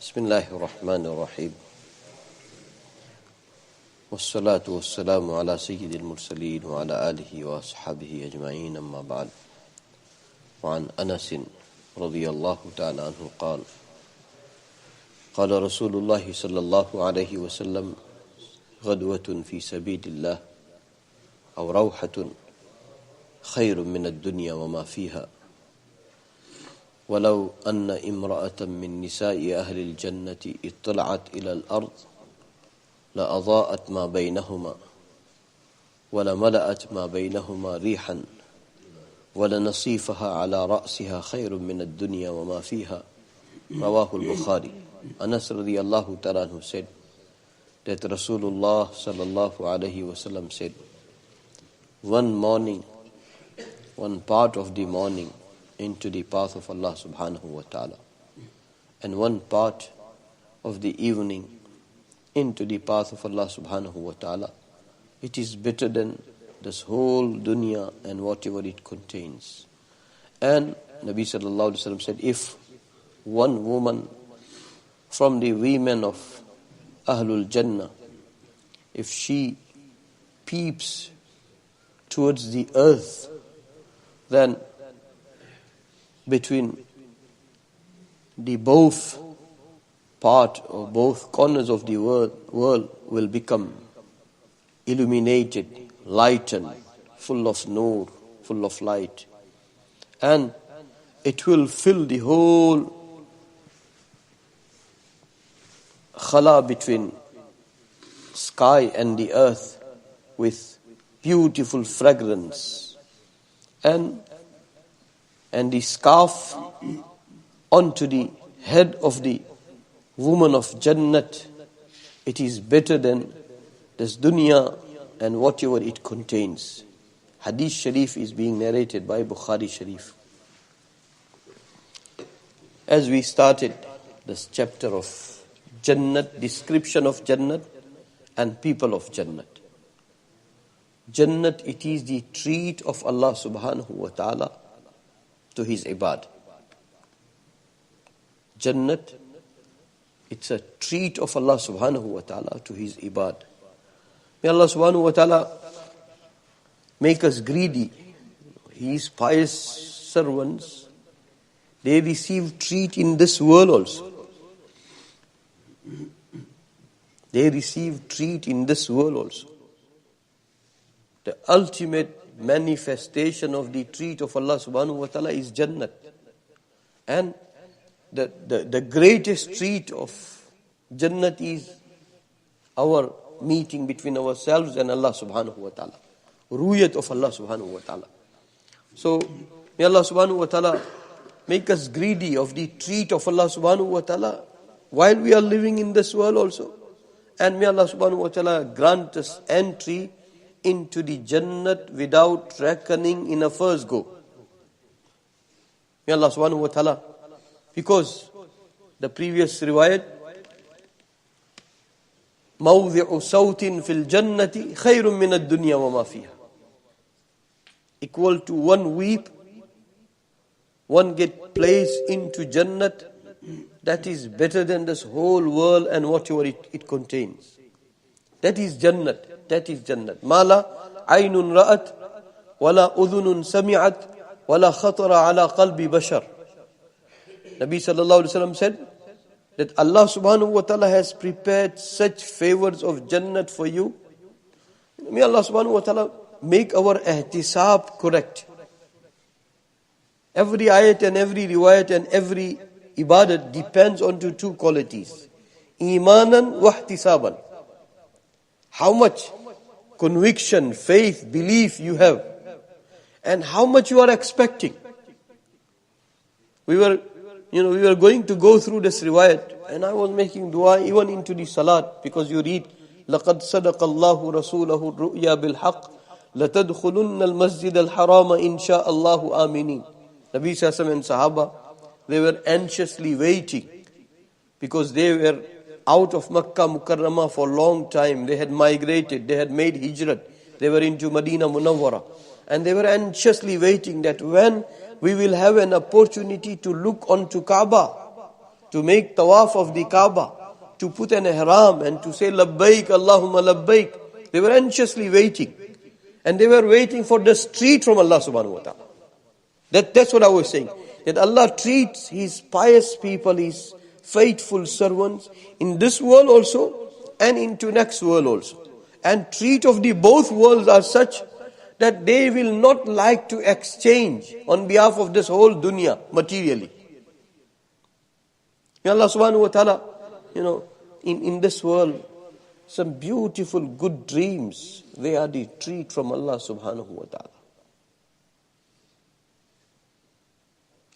بسم الله الرحمن الرحيم والصلاة والسلام على سيد المرسلين وعلى آله وأصحابه أجمعين أما بعد وعن أنس رضي الله تعالى عنه قال قال رسول الله صلى الله عليه وسلم غدوة في سبيل الله أو روحة خير من الدنيا وما فيها ولو أن امرأة من نساء أهل الجنة اطلعت إلى الأرض لأضاءت ما بينهما ولملأت ما بينهما ريحا ولنصيفها على رأسها خير من الدنيا وما فيها رواه البخاري. Anas radiallahu ta'ala anhu said that Rasulullah sallallahu alayhi wasallam said, one morning, one part of the morning into the path of Allah subhanahu wa ta'ala, and one part of the evening into the path of Allah subhanahu wa ta'ala, it is better than this whole dunya and whatever it contains. And Nabi sallallahu alayhi wa sallam said, if one woman from the women of Ahlul Jannah, if she peeps towards the earth, then between the both part or both corners of the world will become illuminated, lightened, full of nur, full of light. And it will fill the whole khala between sky and the earth with beautiful fragrance. And the scarf onto the head of the woman of Jannat, it is better than this dunya and whatever it contains. Hadith shareef is being narrated by Bukhari Sharif. As we started this chapter of Jannat, description of Jannat and people of Jannat. Jannat, it is the treat of Allah subhanahu wa ta'ala to His ibad. Jannat, it's a treat of Allah subhanahu wa ta'ala to His ibad. May Allah subhanahu wa ta'ala make us greedy. His pious servants, they receive treat in this world also. They receive treat in this world also. The ultimate manifestation of the treat of Allah subhanahu wa ta'ala is Jannat. And the greatest treat of Jannat is our meeting between ourselves and Allah subhanahu wa ta'ala. Ruyat of Allah subhanahu wa ta'ala. So may Allah subhanahu wa ta'ala make us greedy of the treat of Allah subhanahu wa ta'ala while we are living in this world also. And may Allah subhanahu wa ta'ala grant us entry into the Jannat without reckoning in a first go. May Allah subhanahu wa ta'ala, because the previous riwayat, مَوْضِعُ صَوْتٍ فِي الْجَنَّةِ خَيْرٌ مِّنَ الدُّنْيَا وَمَا فِيهَا. Equal to one weep, one get placed into Jannat, that is better than this whole world and whatever it contains. That is Jannat. That is Jannat. Mala aynun ra'at wala udhunun sami'at wala khatara ala qalbi bashar. Nabi sallallahu alaihi wasallam said that Allah subhanahu wa ta'ala has prepared such favors of Jannat for you. May Allah subhanahu wa ta'ala make our ihtisab correct. Every ayat and every riwayat and every ibadat depends on two qualities. Imanan wa ihtisaban. How much conviction, faith, belief you have, and how much you are expecting. We were going to go through this riwayat, and I was making dua even into the salat, because you read, لَقَدْ صَدَقَ اللَّهُ رَسُولَهُ الرُّؤْيَا بِالْحَقِّ لَتَدْخُلُنَّ الْمَسْجِدَ الْحَرَامَ إِنْ شَاءَ اللَّهُ آمِنِينَ. Nabi Sallallahu and Sahaba, they were anxiously waiting, because they were out of Makkah Mukarramah for a long time. They had migrated, they had made hijrat, they were into Medina Munawwara, and they were anxiously waiting that when we will have an opportunity to look onto Kaaba, to make tawaf of the Kaaba, to put an ihram and to say labbaik Allahumma labbaik. They were anxiously waiting. And they were waiting for the treat from Allah subhanahu wa ta'ala. That's what I was saying. That Allah treats His pious people, His faithful servants in this world also and into next world also. And treat of the both worlds are such that they will not like to exchange on behalf of this whole dunya materially. May Allah subhanahu wa ta'ala, in this world, some beautiful good dreams, they are the treat from Allah subhanahu wa ta'ala.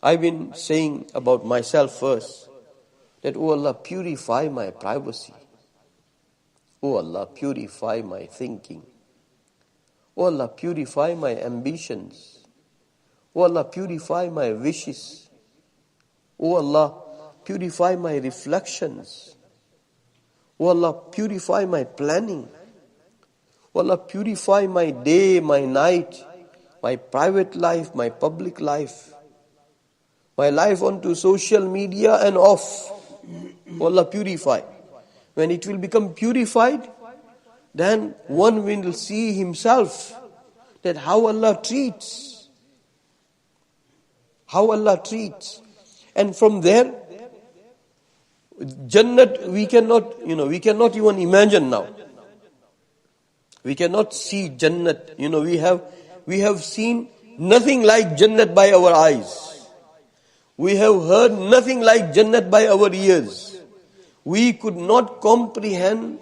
I've been saying about myself first, that, oh Allah, purify my privacy. Oh Allah, purify my thinking. Oh Allah, purify my ambitions. Oh Allah, purify my wishes. Oh Allah, purify my reflections. Oh Allah, purify my planning. Oh Allah, purify my day, my night, my private life, my public life, my life onto social media and off. Oh Allah, purify. When it will become purified, then one will see himself that how Allah treats. How Allah treats. And from there, Jannat we cannot even imagine now. We cannot see Jannat. We have seen nothing like Jannat by our eyes. We have heard nothing like Jannat by our ears. We could not comprehend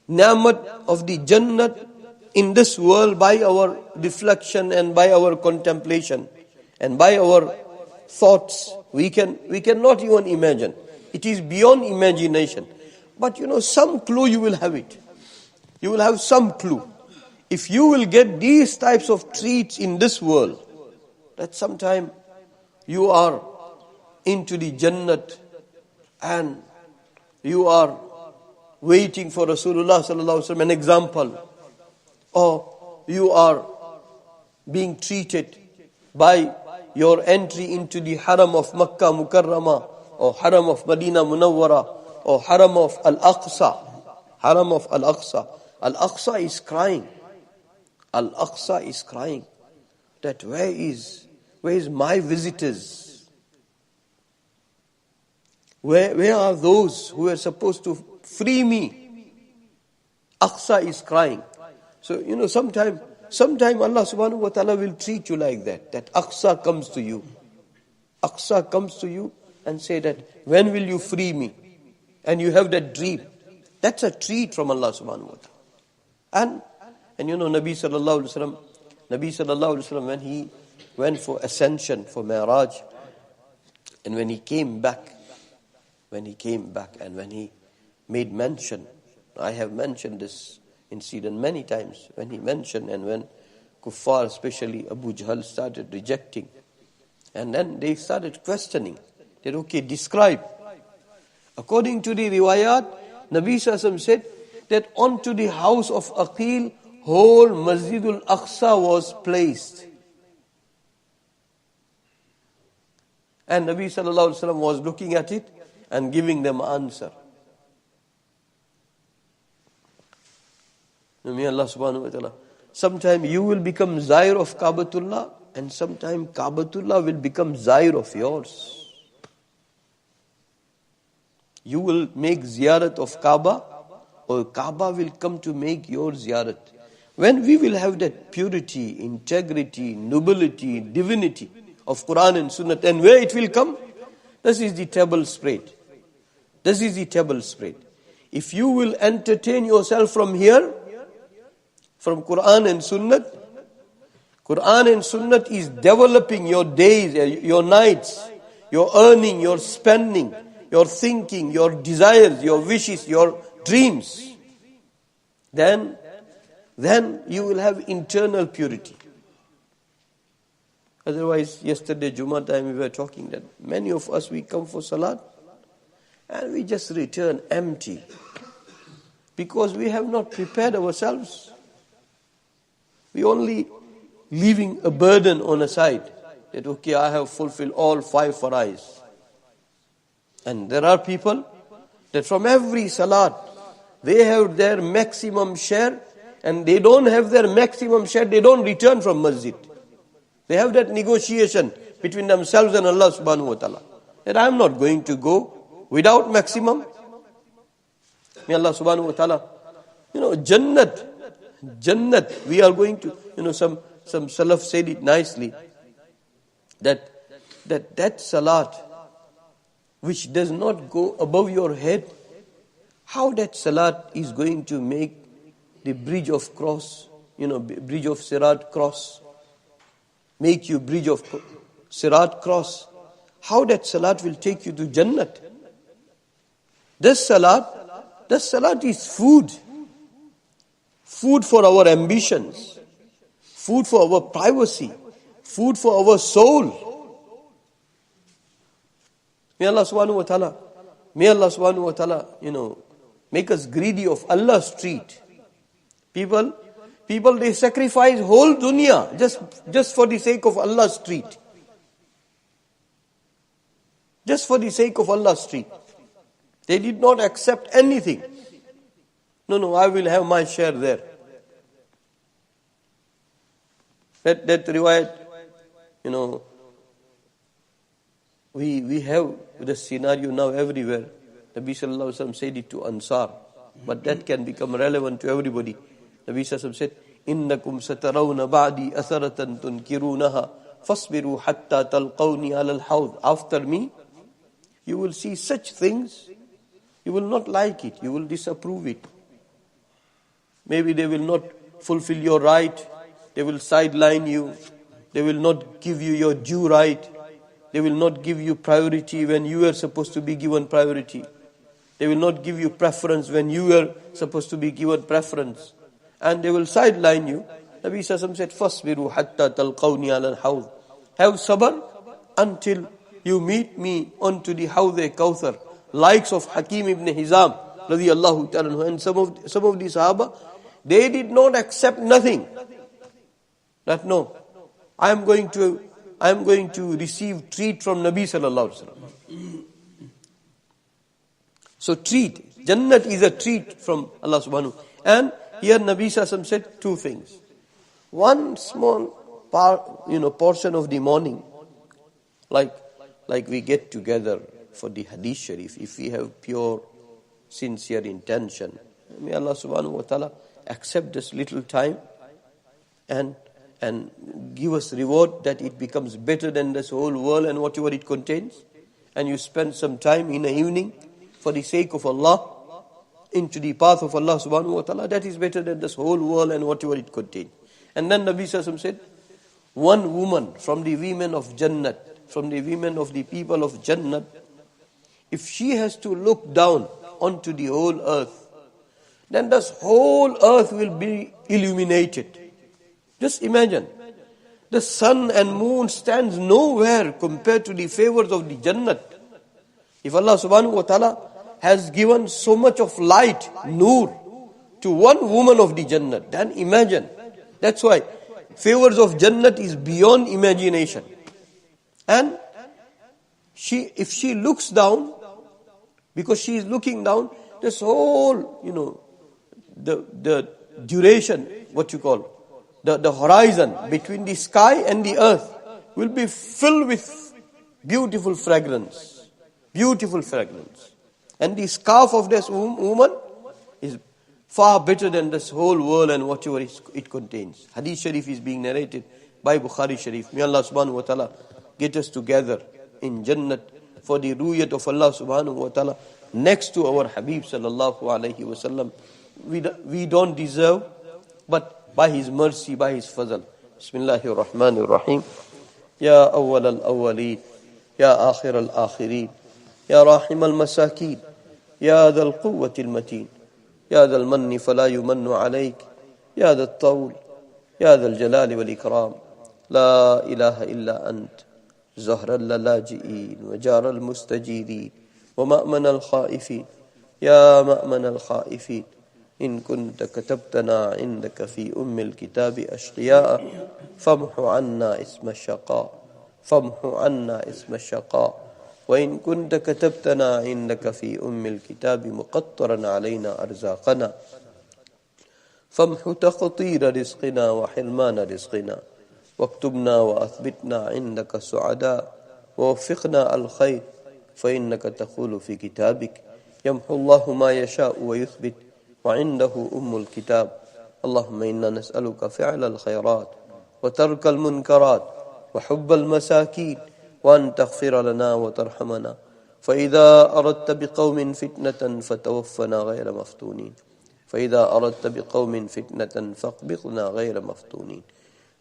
Ni'mat of the Jannat in this world by our reflection and by our contemplation and by our thoughts. We cannot even imagine. It is beyond imagination. But some clue you will have it. You will have some clue. If you will get these types of treats in this world, that sometime you are into the Jannat and you are waiting for Rasulullah sallallahu alaihi wasallam, an example, or you are being treated by your entry into the Haram of Makkah Mukarramah, or Haram of Medina Munawwara, or Haram of Al-Aqsa. Haram of Al-Aqsa. Al-Aqsa is crying. Al-Aqsa is crying that where is my visitors? Where are those who are supposed to free me? Aqsa is crying. So, sometime Allah subhanahu wa ta'ala will treat you like that. That Aqsa comes to you. Aqsa comes to you and say that, when will you free me? And you have that dream. That's a treat from Allah subhanahu wa ta'ala. And Nabi sallallahu alaihi wasallam, when he went for ascension, for Mi'raj, and when he came back, and when he made mention, I have mentioned this incident many times, when he mentioned and when Kuffar, especially Abu Jahl, started rejecting, and then they started questioning, that okay, describe. According to the riwayat, Nabi sallallahu alaihi wasallam said that onto the house of Aqil, whole Masjidul Aqsa was placed. And Nabi sallallahu alaihi wasallam was looking at it and giving them answer. May Allah subhanahu wa ta'ala, sometime you will become Zair of Kaabatullah, and sometime Kaabatullah will become Zair of yours. You will make ziyarat of Kaaba, or Kaaba will come to make your ziyarat. When we will have that purity, integrity, nobility, divinity of Quran and Sunnah, and where it will come? This is the table spread. This is the table spread. If you will entertain yourself from here, from Quran and Sunnah, Quran and Sunnah is developing your days, your nights, your earning, your spending, your thinking, your desires, your wishes, your dreams. Then you will have internal purity. Otherwise, yesterday, Jummah time, we were talking that many of us, we come for Salat and we just return empty because we have not prepared ourselves. We only leaving a burden on a side that, okay, I have fulfilled all 5 farais. And there are people that from every salat, they have their maximum share, and they don't have their maximum share, they don't return from masjid. They have that negotiation between themselves and Allah subhanahu wa ta'ala. That I am not going to go without maximum. May Allah subhanahu wa ta'ala, Jannat, we are going to, some Salaf said it nicely, that salat, which does not go above your head, how that salat is going to make the bridge of cross, bridge of Sirat cross, make you bridge of Sirat cross. How that salat will take you to Jannat. This salat is food. Food for our ambitions. Food for our privacy. Food for our soul. May Allah subhanahu wa ta'ala, make us greedy of Allah's treat. People, they sacrifice whole dunya just for the sake of Allah's treat. Just for the sake of Allah's treat. They did not accept anything. No, I will have my share there. That riwayat, we have the scenario now everywhere. Nabi sallallahu alaihi wasallam said it to Ansar, but that can become relevant to everybody. Nabi sallallahu alaihi wasallam said, "Innakum satarawna ba'di atharatan tunkirunaha, fasbiru hatta talqawni ala al-hawd." After me, you will see such things, you will not like it, you will disapprove it. Maybe they will not fulfill your right, they will sideline you, they will not give you your due right, they will not give you priority when you are supposed to be given priority. They will not give you preference when you are supposed to be given preference. And they will sideline you. Nabi Sassam said, "Fasbiru hatta talqawni ala al-hawd." Have sabr until you meet me onto the Hawd-e Kawthar. Likes of Hakim ibn Hizam, radiyallahu ta'ala, and some of the Sahaba, they did not accept nothing. That no, I am going to receive treat from Nabi sallallahu alaihi wasallam. So treat, Jannat is a treat from Allah subhanahu. And here Nabi sallallahu alaihi wasallam said two things. One small portion of the morning, like we get together for the Hadith Shareef, if we have pure, sincere intention, may Allah subhanahu wa ta'ala accept this little time and give us reward that it becomes better than this whole world and whatever it contains. And you spend some time in the evening for the sake of Allah, into the path of Allah subhanahu wa ta'ala, that is better than this whole world and whatever it contains. And then Nabi Sallallahu Alaihi Wasallam said, one woman from the women of Jannat, from the women of the people of Jannat, if she has to look down onto the whole earth, then this whole earth will be illuminated. Just imagine, the sun and moon stands nowhere compared to the favors of the Jannat. If Allah subhanahu wa ta'ala has given so much of light, nur, to one woman of the Jannat, then imagine. That's why favors of Jannat is beyond imagination. And if she looks down, because she is looking down, this whole, the duration, the horizon between the sky and the earth will be filled with beautiful fragrance. Beautiful fragrance. And the scarf of this woman is far better than this whole world and whatever it contains. Hadith Shareef is being narrated by Bukhari Shareef. May Allah subhanahu wa ta'ala get us together in Jannat for the ru'yat of Allah subhanahu wa ta'ala next to our Habib sallallahu alayhi wa sallam. We don't deserve, but by His mercy, by His fazl. Bismillahir Rahmanir Rahim. Ya awwal al-awwaleen, Ya akhir al-akhirin, Ya rahim al-masakin, Ya dhal quwwati al-mateen, Ya dhal manni fala yumannu alayk, Ya dhal tawl, Ya dhal jalali wal ikram, La ilaha illa ant, زهر اللاجئين وجار المستجيرين ومأمن الخائفين يا مأمن الخائفين إن كنت كتبتنا عندك في الكتاب أشقياء فامح عنا اسم الشقاء وإن كنت كتبتنا عندك في أم الكتاب مقطرا علينا أرزاقنا فامح تقطير رزقنا وحرمان رزقنا واكتبنا وأثبتنا عندك سعداء ووفقنا الخير فإنك تقول في كتابك يمحو الله ما يشاء ويثبت وعنده أم الكتاب. اللهم إنا نسألك فعل الخيرات وترك المنكرات وحب المساكين وأن تغفر لنا وترحمنا فإذا أردت بقوم فتنة فتوفنا غير مفتونين فإذا أردت بقوم فتنة فاقبضنا غير مفتونين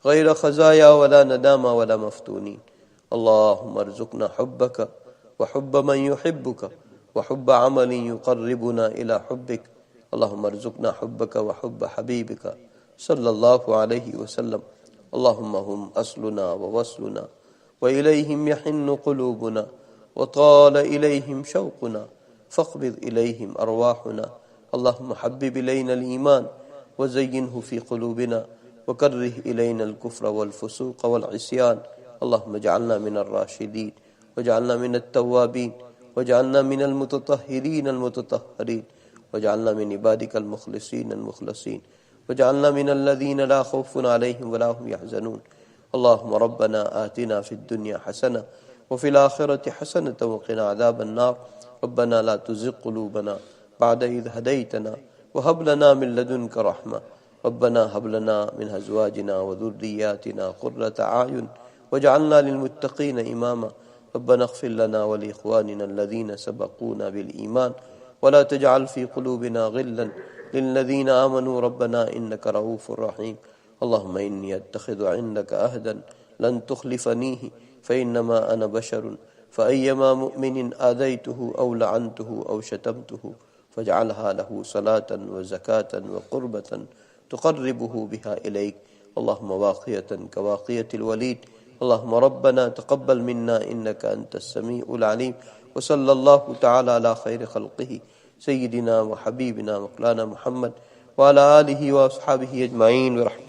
غير خزايا ولا ندامة ولا مفتونين. اللهم ارزقنا حبك وحب من يحبك وحب عمل يقربنا إلى حبك. اللهم ارزقنا حبك وحب حبيبك صلى الله عليه وسلم. اللهم هم أصلنا ووصلنا وإليهم يحن قلوبنا وطال إليهم شوقنا فاقبض إليهم أرواحنا. اللهم حبب إلينا الإيمان وزينه في قلوبنا وكره إلينا الكفر والفسوق والعصيان. اللهم اجعلنا من الراشدين واجعلنا من التوابين واجعلنا من المتطهرين المتطهرين واجعلنا من عبادك المخلصين المخلصين واجعلنا من الذين لا خوف عليهم ولا هم يحزنون. اللهم ربنا آتنا في الدنيا حسنة وفي الآخرة حسنة وقنا عذاب النار. ربنا لا تزغ قلوبنا بعد إذ هديتنا وهب لنا من لدنك رحمة. ربنا هب لنا من أزواجنا وذرياتنا قرة أعين واجعلنا للمتقين إماما. ربنا اغفر لنا ولإخواننا الذين سبقونا بالإيمان ولا تجعل في قلوبنا غلا للذين آمنوا ربنا إنك رؤوف رحيم. اللهم إني أتخذ عندك عهدا لن تخلفنيه فإنما أنا بشر فأيما مؤمن آذيته أو لعنته أو شتمته فاجعلها له صلاة وزكاة وقربة تقربه بها إليك. اللهم واقية كواقية الوليد. اللهم ربنا تقبل منا إنك أنت السميع العليم. وصلى الله تعالى على خير خلقه سيدنا وحبيبنا مولانا محمد وعلى آله وأصحابه أجمعين برحمته